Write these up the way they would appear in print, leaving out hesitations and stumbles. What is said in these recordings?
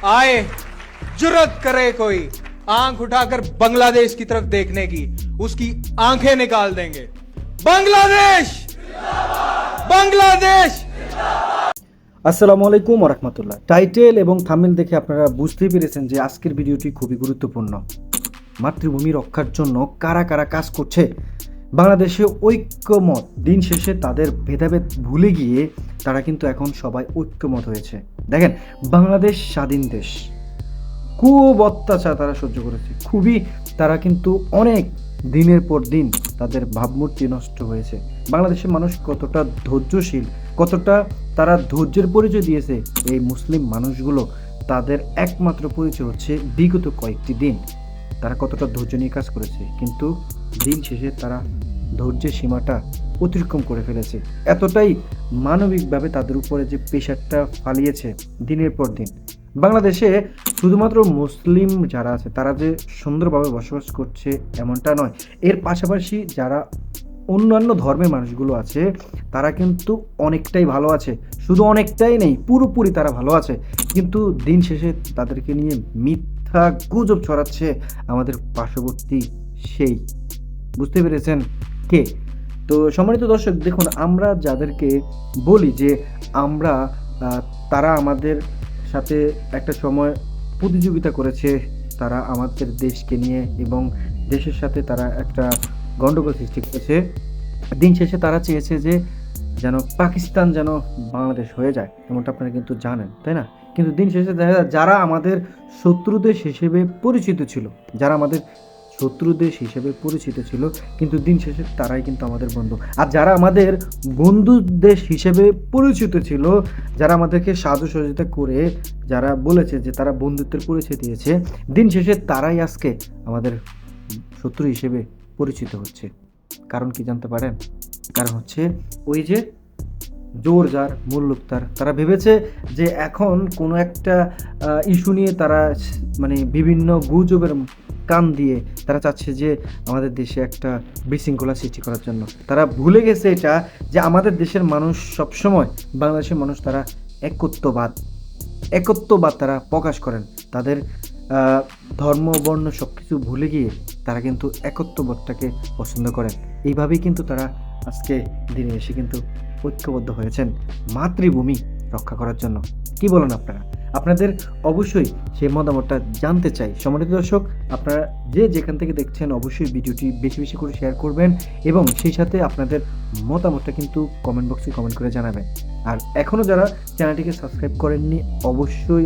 आए जुर्रत करे कोई आंख उठाकर बांग्लादेश की तरफ देखने की, उसकी आंखें निकाल देंगे। बांग्लादेश बांग्लादेश। আসসালামু আলাইকুম রাহমাতুল্লাহ। টাইটেল এবং থাম্বনেল দেখে আপনারা বুঝতেই পেরেছেন যে আজকের ভিডিওটি খুবই গুরুত্বপূর্ণ। মাতৃভূমি রক্ষার জন্য কারা কারা কাজ করছে, বাংলাদেশে ঐক্যমত, দিন শেষে তাদের ভেদাভেদ ভুলে গিয়ে তারা কিন্তু এখন সবাই ঐক্যমত হয়েছে। দেখেন, বাংলাদেশ স্বাধীন দেশ, খুব অত্যাচার তারা সহ্য করেছে, খুবই তারা কিন্তু অনেক দিনের পর দিন তাদের ভাবমূর্তি নষ্ট হয়েছে। বাংলাদেশের মানুষ কতটা ধৈর্যশীল, কতটা তারা ধৈর্যের পরিচয় দিয়েছে, এই মুসলিম মানুষগুলো তাদের একমাত্র পরিচয় হচ্ছে বিগত কয়েকটি দিন তারা কতটা ধৈর্য নিয়ে কাজ করেছে। কিন্তু দিন শেষে তারা ধৈর্যের সীমাটা অতিক্রম করে ফেলেছে। এতটাই মানবিকভাবে তাদের উপরে যে প্রেশারটা ফালিয়েছে দিনের পর দিন। বাংলাদেশে শুধুমাত্র মুসলিম যারা আছে তারা যে সুন্দরভাবে বসবাস করছে এমনটা নয়, এর পাশাপাশি যারা অন্যান্য ধর্মের মানুষগুলো আছে তারা কিন্তু অনেকটাই ভালো আছে। শুধু অনেকটাই নেই, পুরোপুরি তারা ভালো আছে। কিন্তু দিন শেষে তাদেরকে নিয়ে মিথ্যা গুজব ছড়াচ্ছে আমাদের পার্শ্ববর্তী সেই, বুঝতে পেরেছেন কে? তো সম্মানিত দর্শক, দেখুন, আমরা যাদেরকে বলি যে আমরা তারা আমাদের সাথে একটা সময় প্রতিযোগিতা করেছে, তারা আমাদের দেশকে নিয়ে এবং দেশের সাথে তারা একটা গণ্ডগোল সৃষ্টি করেছে, দিন শেষে তারা চেয়েছে যে যেন পাকিস্তান যেন বাংলাদেশ হয়ে যায়, এমনটা আপনারা কিন্তু জানেন, তাই না? কিন্তু দিন শেষে দেখা যায় যারা আমাদের শত্রু দেশ হিসেবে পরিচিত ছিল, যারা আমাদের শত্রু দেশ হিসেবে পরিচিত ছিল, কিন্তু দিন শেষে তারাই কিন্তু আমাদের বন্ধু। আর যারা আমাদের বন্ধু দেশ হিসেবে পরিচিত ছিল, যারা আমাদেরকে সাহায্য সহযোগিতা করে, যারা বলেছে যে তারা বন্ধুত্বের পরিচয় দিয়েছে, দিন শেষে তারাই আজকে আমাদের শত্রু হিসেবে পরিচিত হচ্ছে। কারণ কি জানতে পারেন? কারণ হচ্ছে ওই যে জোর যার মুল্লুক তার। তারা ভেবেছে যে এখন কোনো একটা ইস্যু নিয়ে তারা মানে বিভিন্ন গুজবের কান দিয়ে তারা চাচ্ছে যে আমাদের দেশে একটা বিশৃঙ্খলা সৃষ্টি করার জন্য। তারা ভুলে গেছে এটা যে আমাদের দেশের মানুষ সবসময়, বাংলাদেশের মানুষ তারা একত্ববাদ তারা প্রকাশ করেন। তাদের ধর্ম বর্ণ সব কিছু ভুলে গিয়ে তারা কিন্তু একত্ববোধটাকে পছন্দ করেন। এইভাবেই কিন্তু তারা আজকে দিনে এসে কিন্তু ঐক্যবদ্ধ হয়েছেন মাতৃভূমি রক্ষা করার জন্য। কি বলেন আপনারা? আপনাদের অবশ্যই সেই মতামতটা জানতে চাই। সম্মানিত দর্শক, আপনারা যে যেখান থেকে দেখছেন অবশ্যই ভিডিওটি বেশি বেশি করে শেয়ার করবেন এবং সেই সাথে আপনাদের মতামতটা কিন্তু কমেন্ট বক্সে কমেন্ট করে জানাবেন। আর এখনও যারা চ্যানেলটিকে সাবস্ক্রাইব করেননি অবশ্যই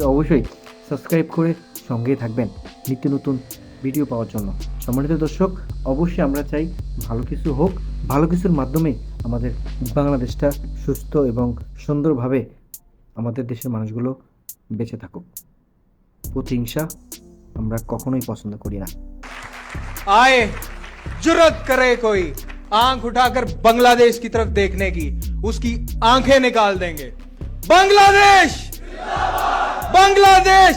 সাবস্ক্রাইব করে সঙ্গেই থাকবেন নিত্য নতুন ভিডিও পাওয়ার জন্য। সম্মানিত দর্শক, অবশ্যই আমরা চাই ভালো কিছু হোক, ভালো কিছুর মাধ্যমে আমাদের বাংলাদেশটা সুস্থ এবং সুন্দরভাবে আমাদের দেশের মানুষগুলো বেঁচে থাকুক। প্রতিহিংসা আমরা কখনোই পছন্দ করি না। आए जुर्रत करे कोई आंख उठाकर बांग्लादेश की तरफ देखने की, उसकी आंखें निकाल देंगे। बांग्लादेश बांग्लादेश।